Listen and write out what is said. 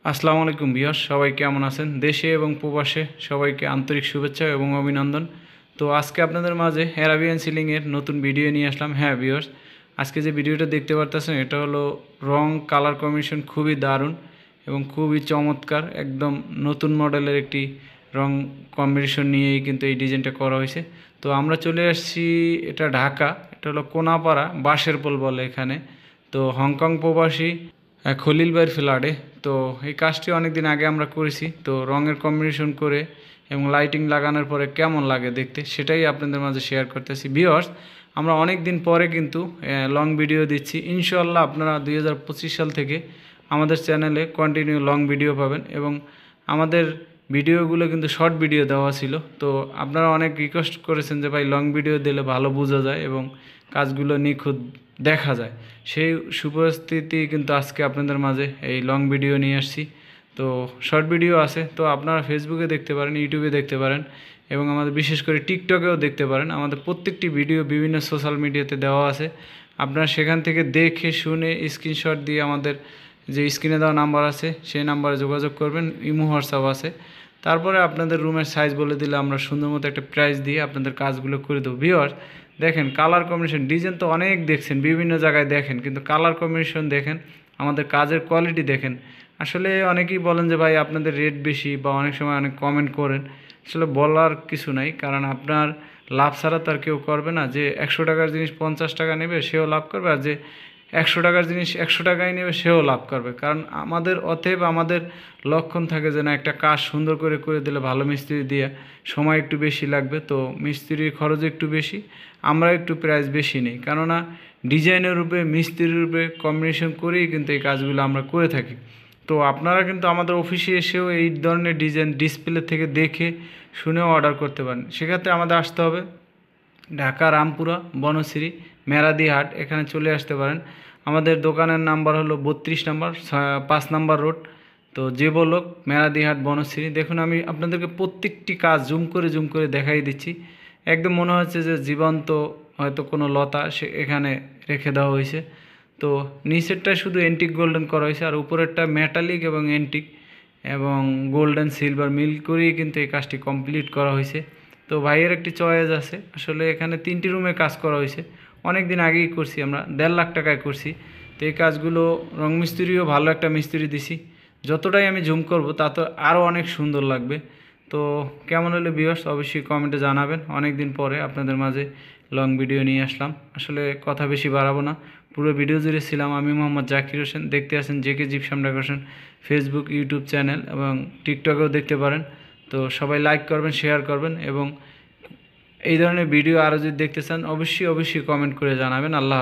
আসসালামু আলাইকুম ভিউয়ার্স, সবাই কেমন আছেন? দেশে এবং প্রবাসে সবাইকে আন্তরিক শুভেচ্ছা এবং অভিনন্দন। তো আজকে আপনাদের মাঝে অ্যারাবিয়ান সিলিংয়ের নতুন ভিডিও নিয়ে আসলাম। হ্যাঁ ভিউয়ার্স, আজকে যে ভিডিওটা দেখতে পারতেছেন এটা হলো রং কালার কম্বিনেশন খুবই দারুণ এবং খুবই চমৎকার, একদম নতুন মডেলের একটি রং কম্বিনেশন নিয়েই কিন্তু এই ডিজাইনটা করা হয়েছে। তো আমরা চলে আসছি, এটা ঢাকা, এটা হলো কোনাপাড়া বাঁশের পোল বলে এখানে। তো হংকং প্রবাসী খলিল ভাইয়ের ফ্ল্যাটে। তো এই কাজটি অনেক দিন আগে আমরা করেছি। তো রঙের কম্বিনেশন করে এবং লাইটিং লাগানোর পরে কেমন লাগে দেখতে সেটাই আপনাদের মাঝে শেয়ার করতেছি। ভিউয়ার্স, আমরা অনেক দিন পরে কিন্তু লং ভিডিও দিচ্ছি। ইনশাআল্লাহ আপনারা 2025 সাল থেকে আমাদের চ্যানেলে কন্টিনিউ লং ভিডিও পাবেন এবং আমাদের ভিডিওগুলো কিন্তু শর্ট ভিডিও দেওয়া ছিল। তো আপনারা অনেক রিকোয়েস্ট করেছেন যে ভাই লং ভিডিও দিলে ভালো বোঝা যায় এবং কাজগুলো নিখুঁত দেখা যায়। সেই সুপরিস্থিতি কিন্তু আজকে আপনাদের মাঝে এই লং ভিডিও নিয়ে আসছি। তো শর্ট ভিডিও আছে, তো আপনারা ফেসবুকে দেখতে পারেন, ইউটিউবে দেখতে পারেন এবং আমাদের বিশেষ করে টিকটকেও দেখতে পারেন। আমাদের প্রত্যেকটি ভিডিও বিভিন্ন সোশ্যাল মিডিয়াতে দেওয়া আছে। আপনারা সেখান থেকে দেখে শুনে স্ক্রিনশট দিয়ে আমাদের যে স্ক্রিনে দেওয়া নাম্বার আছে সেই নাম্বারে যোগাযোগ করবেন। ইমো হোয়াটসঅ্যাপ আছে। তারপরে আপনাদের রুমের সাইজ বলে দিলে আমরা সুন্দর মতো একটা প্রাইস দিয়ে আপনাদের কাজগুলো করে দেবো। ভিউয়ার্স, দেখেন কালার কম্বিনেশন, ডিজাইন তো অনেক দেখছেন, বিভিন্ন জায়গায় দেখেন, কিন্তু কালার কম্বিনেশন দেখেন, আমাদের কাজের কোয়ালিটি দেখেন। আসলে অনেকেই বলেন যে ভাই আপনাদের রেট বেশি, বা অনেক সময় অনেক কমেন্ট করেন। আসলে বলার কিছু নাই, কারণ আপনার লাভ ছাড়া তো আর কেউ করবে না। যে 100 টাকার জিনিস 50 টাকা নেবে সেও লাভ করবে, আর যে 100 টাকার জিনিস 100 টাকায় নেবে সেও লাভ করবে। কারণ অতএব আমাদের লক্ষণ থাকে যে না, একটা কাজ সুন্দর করে করে দিলে ভালো মিস্ত্রি দিয়ে সময় একটু বেশি লাগবে, তো মিস্ত্রির খরচ একটু বেশি, আমরা একটু প্রাইস বেশি নেই। কেননা ডিজাইনের রূপে মিস্ত্রির রূপে কম্বিনেশন করেই কিন্তু এই কাজগুলো আমরা করে থাকি। তো আপনারা কিন্তু আমাদের অফিসে এসেও এই ধরনের ডিজাইন ডিসপ্লে থেকে দেখে শুনেও অর্ডার করতে পারেন। সেক্ষেত্রে আমাদের আসতে হবে ঢাকা রামপুরা বনশ্রী মেরাদি হাট, এখানে চলে আসতে পারেন। আমাদের দোকানের নাম্বার হলো 32 নাম্বার 5 নাম্বার রোড। তো যে বলক মেরাদি হাট বনশ্রী। দেখুন আমি আপনাদেরকে প্রত্যেকটি কাজ জুম করে দেখাই দিচ্ছি। একদম মনে হচ্ছে যে জীবন্ত হয়তো কোনো লতা সে এখানে রেখে দেওয়া হয়েছে। তো নিচেরটা শুধু এন্টিক গোল্ডেন করা হয়েছে, আর উপরেরটা মেটালিক এবং এন্টিক এবং গোল্ডেন সিলভার মিল করেই কিন্তু এই কাজটি কমপ্লিট করা হয়েছে। তো ভাইয়ের একটি চয়েস আছে। আসলে এখানে 3টি রুমে কাজ করা হয়েছে, অনেক দিন আগেই করছি, আমরা 1.5 লাখ টাকায় করছি। তো এই কাজগুলো রং মিস্ত্রিও ভালো একটা মিস্ত্রি দিছি, যতটাই আমি জুম করব তত আরও অনেক সুন্দর লাগবে। তো কেমন হলো ভিউয়ার্স অবশ্যই কমেন্টে জানাবেন। অনেক দিন পরে আপনাদের মাঝে লং ভিডিও নিয়ে আসলাম। আসলে কথা বেশি বাড়াবো না, পুরো ভিডিও জুড়ে ছিলাম আমি মোহাম্মদ জাকির হোসেন। দেখতে আছেন J K gypsum decoration Facebook YouTube channel এবং টিকটকেও দেখতে পারেন। তো সবাই লাইক করবেন, শেয়ার করবেন এবং এই ধরনের ভিডিও আরও যদি দেখতে চান অবশ্যই কমেন্ট করে জানাবেন। আল্লাহ।